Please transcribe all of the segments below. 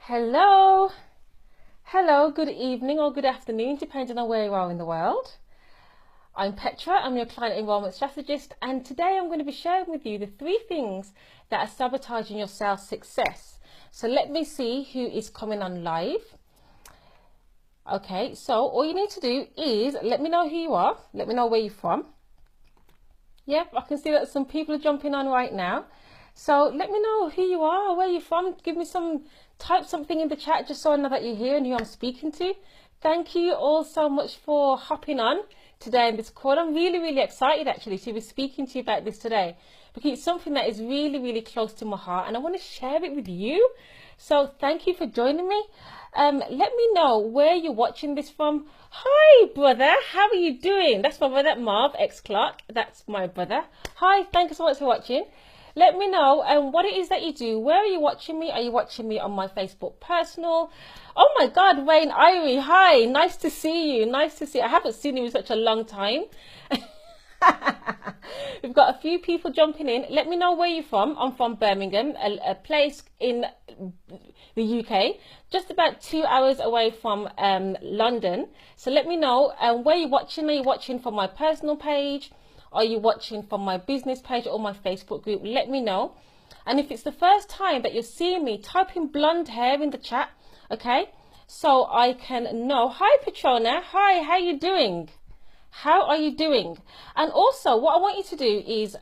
Hello, hello, good evening or good afternoon, depending on where you are in the world. I'm Petra, I'm your client enrollment strategist, and today I'm going to be sharing with you the 3 things that are sabotaging your sales success. So let me see who is coming on live. Okay, so all you need to do is let me know who you are, let me know where you're from. Yep, I can see that some people are jumping on right now. So let me know who you are, where you're from. Give me type something in the chat just so I know that you're here and who I'm speaking to. Thank you all so much for hopping on today in this call. I'm really excited actually to be speaking to you about this today, because it's something that is really close to my heart and I want to share it with you. So thank you for joining me. Let me know where you're watching this from. Hi brother, how are you doing? That's my brother Marv X Clark. That's my brother. Hi, thank you so much for watching. Let me know what it is that you do. Where are you watching me? Are you watching me on my Facebook personal? Oh my God, Wayne Irie, hi, nice to see you. Nice to see you. I haven't seen you in such a long time. We've got a few people jumping in. Let me know where you're from. I'm from Birmingham, a place in the UK, just about 2 hours away from London. So let me know where you're watching. Are you watching from my personal page? Are you watching from my business page or my Facebook group? Let me know. And if it's the first time that you're seeing me, type in blonde hair in the chat, okay? So I can know. Hi Petrona, hi, how you doing? How are you doing? And also what I want you to do is,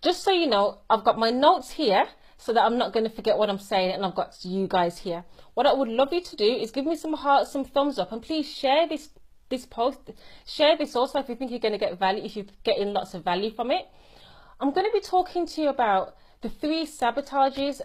just so you know, I've got my notes here so that I'm not going to forget what I'm saying, and I've got you guys here. What I would love you to do is give me some hearts, some thumbs up, and please share this post. Share this also if you think you're going to get value, if you're getting lots of value from it. I'm going to be talking to you about the 3 sabotages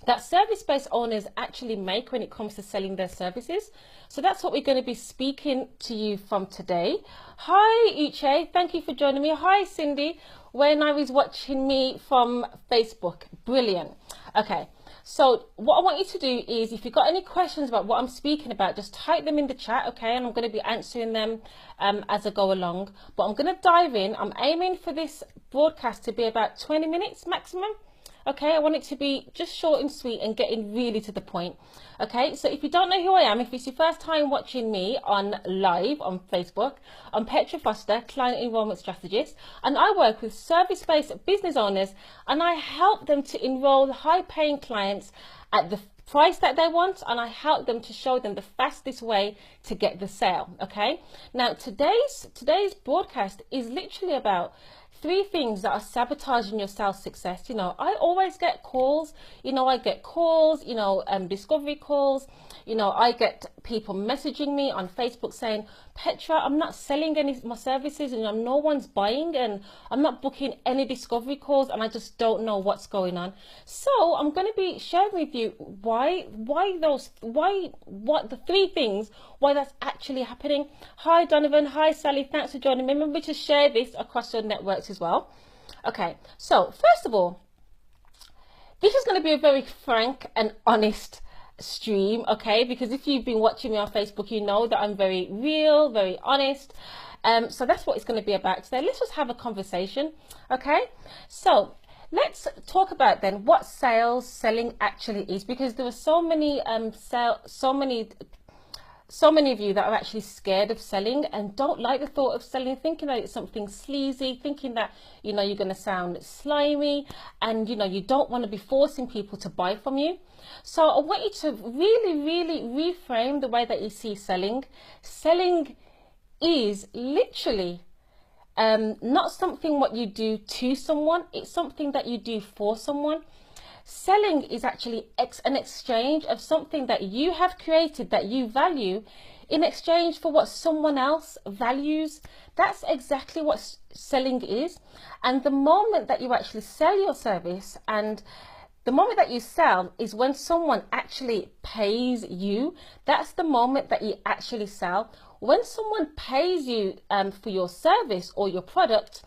that service-based owners actually make when it comes to selling their services. So that's what we're going to be speaking to you from today. Hi Uche, thank you for joining me. Hi Cindy, when I was watching me from Facebook. Brilliant. Okay, so what I want you to do is, if you've got any questions about what I'm speaking about, just type them in the chat, okay? And I'm going to be answering them as I go along. But I'm going to dive in. I'm aiming for this broadcast to be about 20 minutes maximum. Okay, I want it to be just short and sweet and getting really to the point. Okay, so if you don't know who I am, if it's your first time watching me on live on Facebook, I'm Petra Foster, client enrollment strategist, and I work with service-based business owners, and I help them to enroll high-paying clients at the price that they want, and I help them to show them the fastest way to get the sale. Okay, now today's broadcast is literally about 3 things that are sabotaging your sales success. You know, I always get calls, I get calls, discovery calls, I get people messaging me on Facebook saying, Petra, I'm not selling any of my services and no one's buying, and I'm not booking any discovery calls, and I just don't know what's going on. So I'm going to be sharing with you what the 3 things, why that's actually happening. Hi Donovan, hi Sally, thanks for joining me. Remember to share this across your networks as well. Okay, so first of all, this is going to be a very frank and honest stream, okay? Because if you've been watching me on Facebook, you know that I'm very real, very honest. So that's what it's going to be about today. Let's just have a conversation, okay? So let's talk about then what selling actually is, because there are so many of you that are actually scared of selling and don't like the thought of selling, thinking that it's something sleazy, thinking that you're going to sound slimy, and you don't want to be forcing people to buy from you. So I want you to really reframe the way that you see selling. Selling is literally not something what you do to someone, it's something that you do for someone. Selling is actually an exchange of something that you have created that you value in exchange for what someone else values. That's exactly what selling is. And the moment that you actually sell your service, and the moment that you sell is when someone actually pays you. That's the moment that you actually sell. When someone pays you for your service or your product,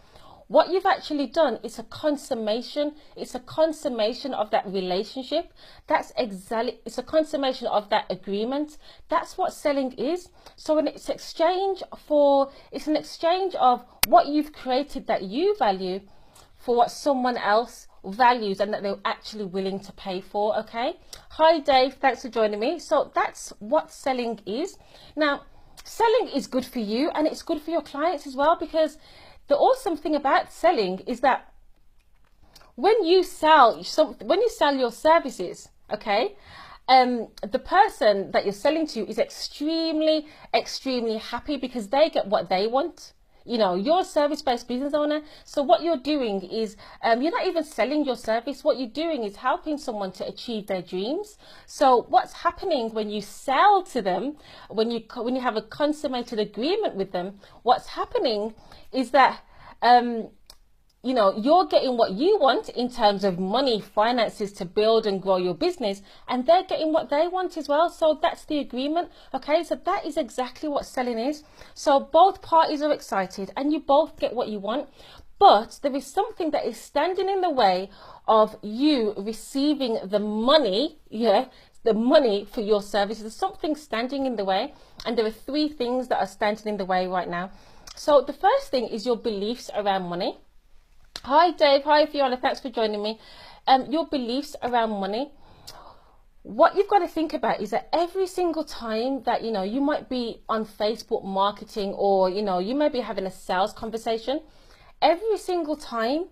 what you've actually done is a consummation. It's a consummation of that relationship. It's a consummation of that agreement. That's what selling is. So when it's an exchange of what you've created that you value for what someone else values and that they're actually willing to pay for. Okay. Hi Dave, thanks for joining me. So that's what selling is. Now, selling is good for you and it's good for your clients as well, because the awesome thing about selling is that when you sell your services, okay, the person that you're selling to is extremely happy because they get what they want. You know, you're a service-based business owner, so what you're doing is you're not even selling your service. What you're doing is helping someone to achieve their dreams. So what's happening when you sell to them, when you have a consummated agreement with them, what's happening is that you know, you're getting what you want in terms of money, finances to build and grow your business, and they're getting what they want as well. So that's the agreement. Okay, so that is exactly what selling is. So both parties are excited and you both get what you want, but there is something that is standing in the way of you receiving the money, the money for your services. There's something standing in the way, and there are three things that are standing in the way right now. So the first thing is your beliefs around money. Hi Dave, hi Fiona, thanks for joining me. Your beliefs around money. What you've got to think about is that every single time that, you know, you might be on Facebook marketing, or, you know, you may be having a sales conversation, every single time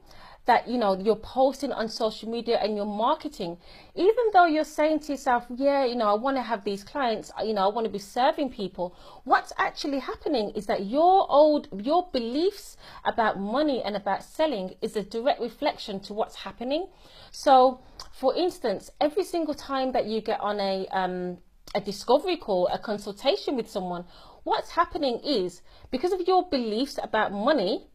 that, you know, you're posting on social media and you're marketing, even though you're saying to yourself, yeah, you know, I want to have these clients, you know, I want to be serving people, what's actually happening is that your beliefs about money and about selling is a direct reflection to what's happening. So for instance, every single time that you get on a discovery call, a consultation with someone, what's happening is, because of your beliefs about money,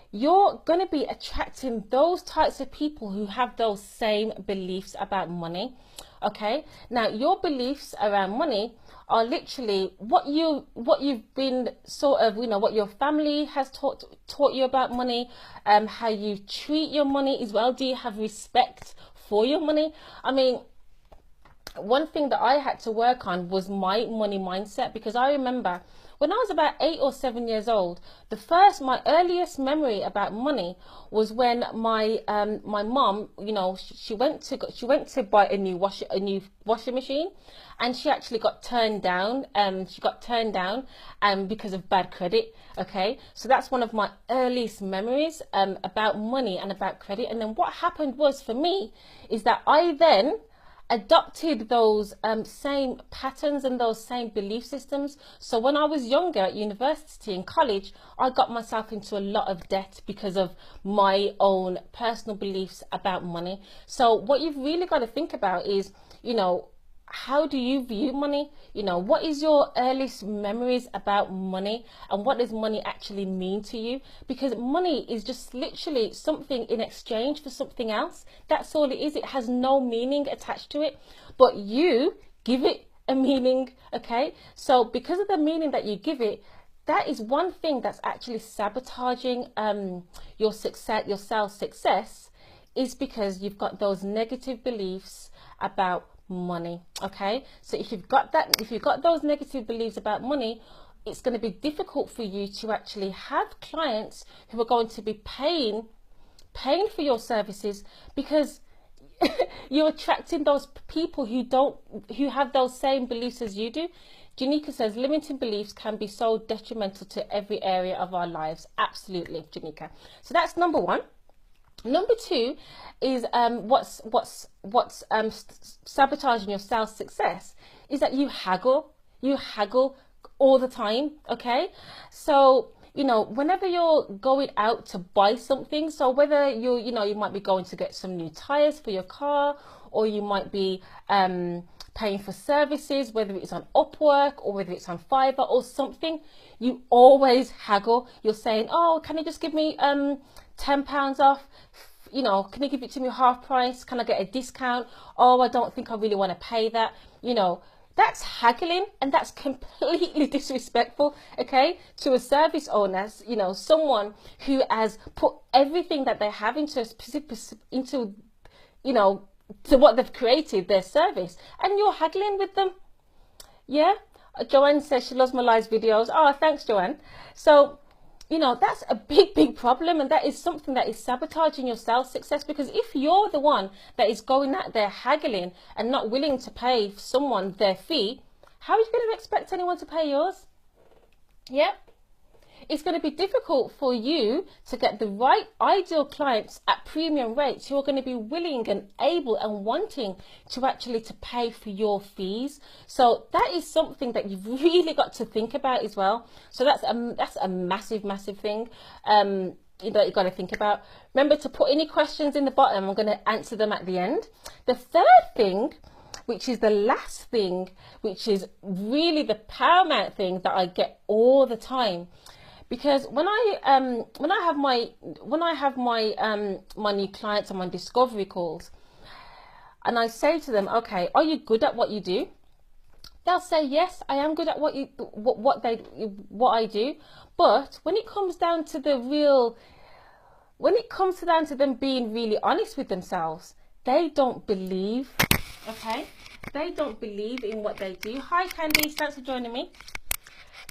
you're going to be attracting those types of people who have those same beliefs about money. Okay, now your beliefs around money are literally what you've been sort of, you know, what your family has taught you about money, how you treat your money as well. Do you have respect for your money? I mean, one thing that I had to work on was my money mindset, because I remember when I was about 8 or 7 years old, my earliest memory about money was when my mom, you know, she went to buy a new washing machine, and she actually got turned down. Because of bad credit. Okay, so that's one of my earliest memories about money and about credit. And then what happened was, for me, is that I then adopted those same patterns and those same belief systems. So when I was younger at university and college, I got myself into a lot of debt because of my own personal beliefs about money. So what you've really got to think about is, you know, how do you view money? You know, what is your earliest memories about money, and what does money actually mean to you? Because money is just literally something in exchange for something else. That's all it is. It has no meaning attached to it, but you give it a meaning. Okay, so because of the meaning that you give it, that is one thing that's actually sabotaging your success, your sales success, is because you've got those negative beliefs about money. Okay, so if you've got those negative beliefs about money, it's going to be difficult for you to actually have clients who are going to be paying for your services, because you're attracting those people who have those same beliefs as you do. Janika says limiting beliefs can be so detrimental to every area of our lives. Absolutely, Janika. So that's number one. Number two is what's sabotaging your sales success is that you haggle all the time. Okay, so you know, whenever you're going out to buy something, so whether you might be going to get some new tires for your car, or you might be paying for services, whether it's on Upwork or whether it's on Fiverr or something, you always haggle. You're saying, oh, can you just give me £10 off? You know, can you give it to me half price? Can I get a discount? Oh, I don't think I really want to pay that. You know, that's haggling, and that's completely disrespectful, okay, to a service owner, you know, someone who has put everything that they have into you know, to what they've created, their service, and you're haggling with them. Yeah, Joanne says she loves my live videos. Oh, thanks, Joanne. So you know, that's a big problem, and that is something that is sabotaging your sales success. Because if you're the one that is going out there haggling and not willing to pay someone their fee, how are you going to expect anyone to pay yours? Yeah. It's going to be difficult for you to get the right ideal clients at premium rates who are going to be willing and able and wanting to actually to pay for your fees. So that is something that you've really got to think about as well. So that's a massive thing that you've got to think about. Remember to put any questions in the bottom. I'm going to answer them at the end. The third thing, which is the last thing, which is really the paramount thing that I get all the time. Because when I have my new clients on my discovery calls, and I say to them, okay, are you good at what you do? They'll say, yes, I am good at what I do. But when it comes down to them being really honest with themselves, they don't believe. Okay, they don't believe in what they do. Hi, Candice, thanks for joining me.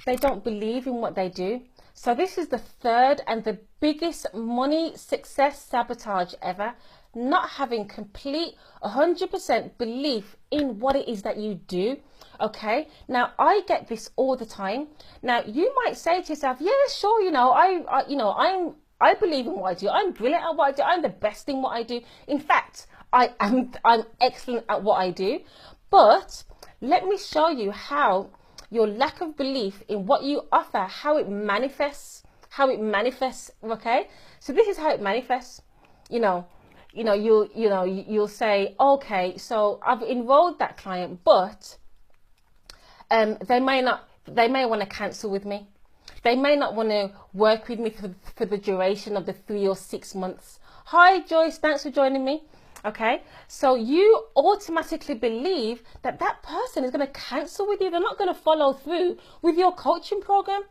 They don't believe in what they do. So this is the third and the biggest money success sabotage ever. Not having complete 100% belief in what it is that you do. Okay. Now I get this all the time. Now you might say to yourself, yeah, sure. You know, I believe in what I do. I'm brilliant at what I do. I'm the best in what I do. In fact, I'm excellent at what I do. But let me show you how your lack of belief in what you offer, how it manifests, okay? So this is how it manifests. You'll say, okay, so I've enrolled that client, but they may want to cancel with me. They may not want to work with me for the duration of the 3 or 6 months. Hi, Joyce, thanks for joining me. Okay, so you automatically believe that that person is going to cancel with you. They're not going to follow through with your coaching program.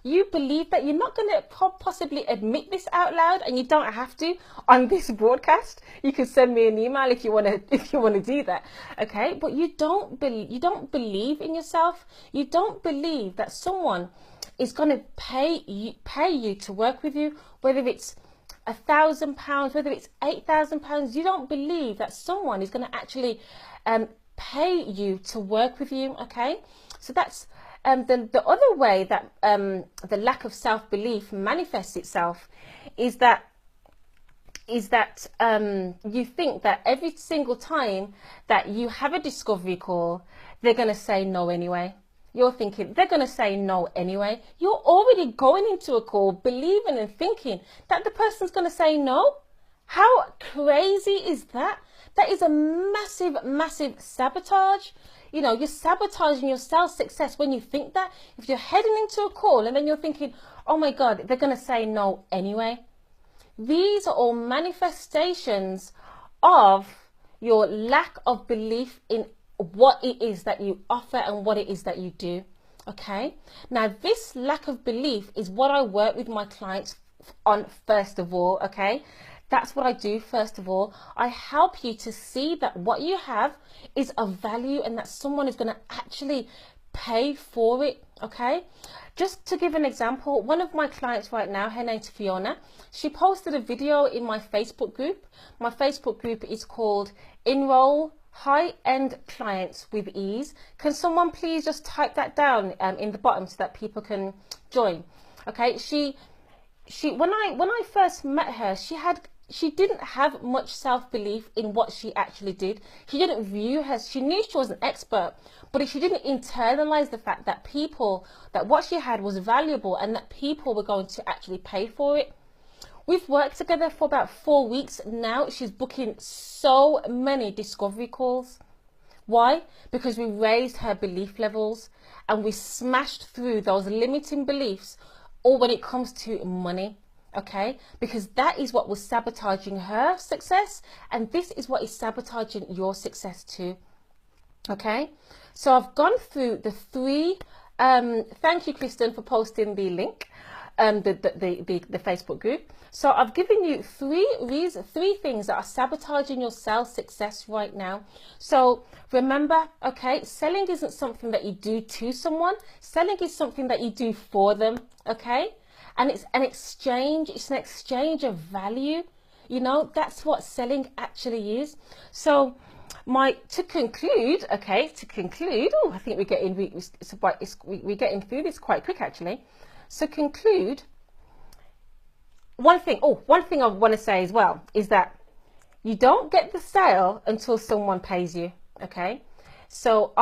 You believe that. You're not going to possibly admit this out loud, and you don't have to on this broadcast. You can send me an email if you want to do that. Okay, but you don't believe in yourself. You don't believe that someone is going to pay you to work with you, whether it's £1,000, whether it's £8,000. You don't believe that someone is going to actually pay you to work with you. Okay, so that's the other way that the lack of self-belief manifests itself is that you think that every single time that you have a discovery call, they're going to say no anyway. You're thinking they're going to say no anyway. You're already going into a call believing and thinking that the person's going to say no. How crazy is that? That is a massive sabotage. You know, you're sabotaging your sales success when you think that. If you're heading into a call and then you're thinking, oh my God, they're going to say no anyway. These are all manifestations of your lack of belief in what it is that you offer and what it is that you do. Okay, now this lack of belief is what I work with my clients on first of all. Okay, that's what I do first of all. I help you to see that what you have is of value and that someone is going to actually pay for it. Okay, just to give an example, one of my clients right now, her name's Fiona, she posted a video in my Facebook group. My Facebook group is called Enroll High-End Clients with Ease. Can someone please just type that down in the bottom so that people can join? Okay, she when I first met her, she didn't have much self-belief in what she actually did. She didn't view her, she knew she was an expert, but she didn't internalize the fact that what she had was valuable and that people were going to actually pay for it. We've worked together for about 4 weeks now. She's booking so many discovery calls. Why? Because we raised her belief levels and we smashed through those limiting beliefs, or when it comes to money. Okay, because that is what was sabotaging her success, and this is what is sabotaging your success too. Okay, so I've gone through the three. Thank you, Kristen, for posting the link, the Facebook group. So I've given you three things that are sabotaging your sales success right now. So remember, okay, selling isn't something that you do to someone. Selling is something that you do for them. Okay. and it's an exchange. It's an exchange of value. You know, that's what selling actually is. So to conclude, oh, I think we're getting through this quite quick actually. So conclude, one thing I want to say as well is that you don't get the sale until someone pays you, okay? So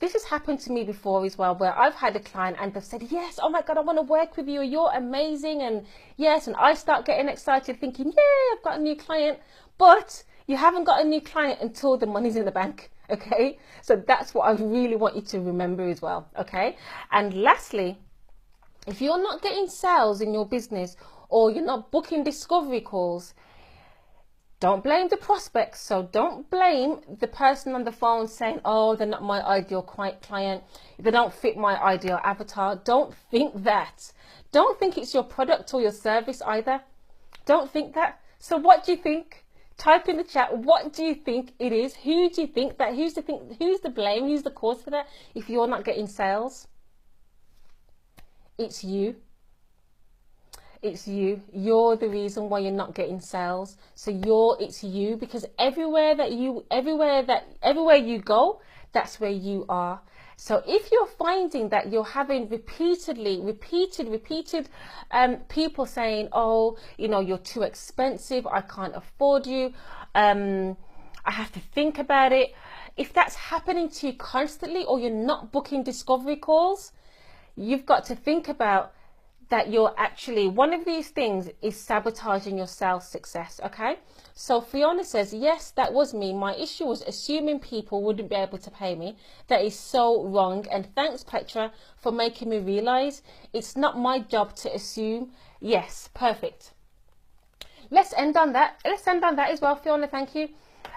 this has happened to me before as well, where I've had a client and they've said, yes, oh my God, I want to work with you, you're amazing, and yes, and I start getting excited thinking, yay, I've got a new client, but you haven't got a new client until the money's in the bank, okay? So that's what I really want you to remember as well, okay? And lastly, if you're not getting sales in your business or you're not booking discovery calls, don't blame the prospects. So don't blame the person on the phone saying, oh, they're not my ideal client. They don't fit my ideal avatar. Don't think that. Don't think it's your product or your service either. Don't think that. So what do you think? Type in the chat, what do you think it is? Who do you think that, who's the blame? Who's the cause for that if you're not getting sales? It's you. It's you. You're the reason why you're not getting sales. So it's you, because everywhere you go, that's where you are. So if you're finding that you're having repeated people saying, oh, you know, you're too expensive, I can't afford you, I have to think about it. If that's happening to you constantly, or you're not booking discovery calls, you've got to think about that you're actually, one of these things is sabotaging your sales success, okay? So Fiona says, yes, that was me. My issue was assuming people wouldn't be able to pay me. That is so wrong. And thanks, Petra, for making me realize it's not my job to assume. Yes, perfect. Let's end on that. Let's end on that as well, Fiona, thank you.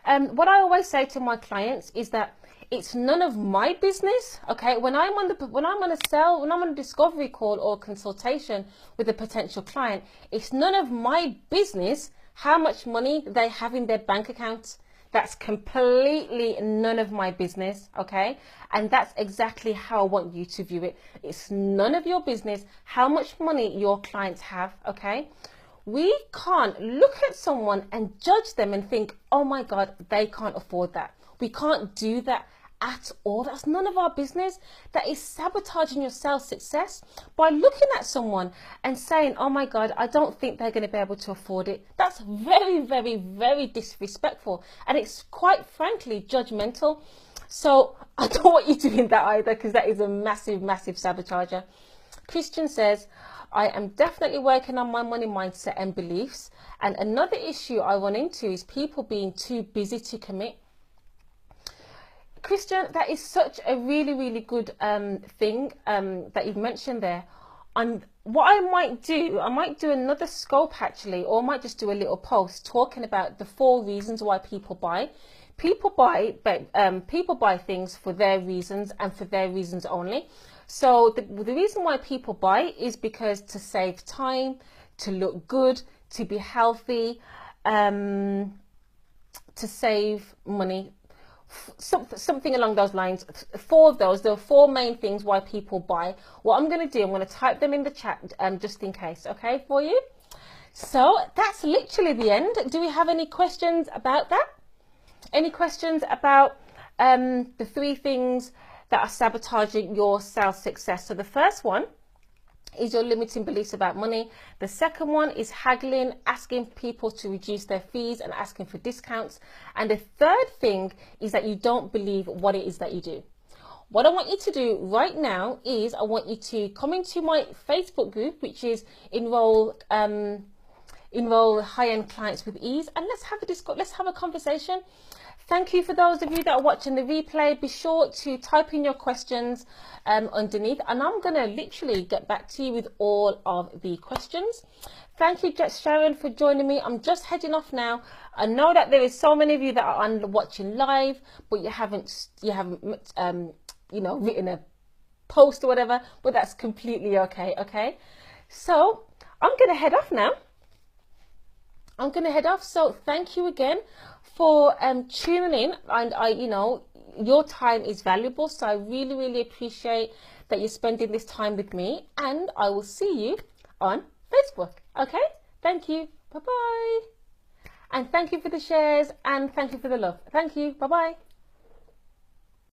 What I always say to my clients is that it's none of my business, okay? When I'm on a discovery call or consultation with a potential client, it's none of my business how much money they have in their bank account. That's completely none of my business, okay? And that's exactly how I want you to view it. It's none of your business how much money your clients have, okay? We can't look at someone and judge them and think, oh my God, they can't afford that. We can't do that at all. That's none of our business. That is sabotaging your sales success by looking at someone and saying, oh my God, I don't think they're going to be able to afford it. That's very, very, very disrespectful, and it's quite frankly judgmental. So I don't want you doing that either, because that is a massive, massive sabotager. Christian says, I am definitely working on my money mindset and beliefs, and another issue I run into is people being too busy to commit. Christian, that is such a really, really good thing that you've mentioned there. And what I might do another scope actually, or I might just do a little post talking about the 4 reasons why people buy. People buy things for their reasons and for their reasons only. So the reason why people buy is because to save time, to look good, to be healthy, to save money. Something along those lines. 4 of those. There are 4 main things why people buy. What I'm going to do, I'm going to type them in the chat just in case, okay, for you. So that's literally the end. Do we have any questions about that? Any questions about the 3 things that are sabotaging your sales success? So the first one is your limiting beliefs about money. The second one is haggling, asking people to reduce their fees and asking for discounts. And the third thing is that you don't believe what it is that you do. What I want you to do right now is I want you to come into my Facebook group, which is enroll high-end clients with ease, and let's have a conversation. Thank you for those of you that are watching the replay. Be sure to type in your questions underneath, and I'm going to literally get back to you with all of the questions. Thank you, Sharon, for joining me. I'm just heading off now. I know that there is so many of you that are watching live, but you haven't written a post or whatever, but that's completely okay. Okay, so I'm going to head off now. So thank you again for tuning in, and your time is valuable, so I really, really appreciate that you're spending this time with me, and I will see you on Facebook. Okay, thank you. Bye-bye. And thank you for the shares and thank you for the love. Thank you. Bye-bye.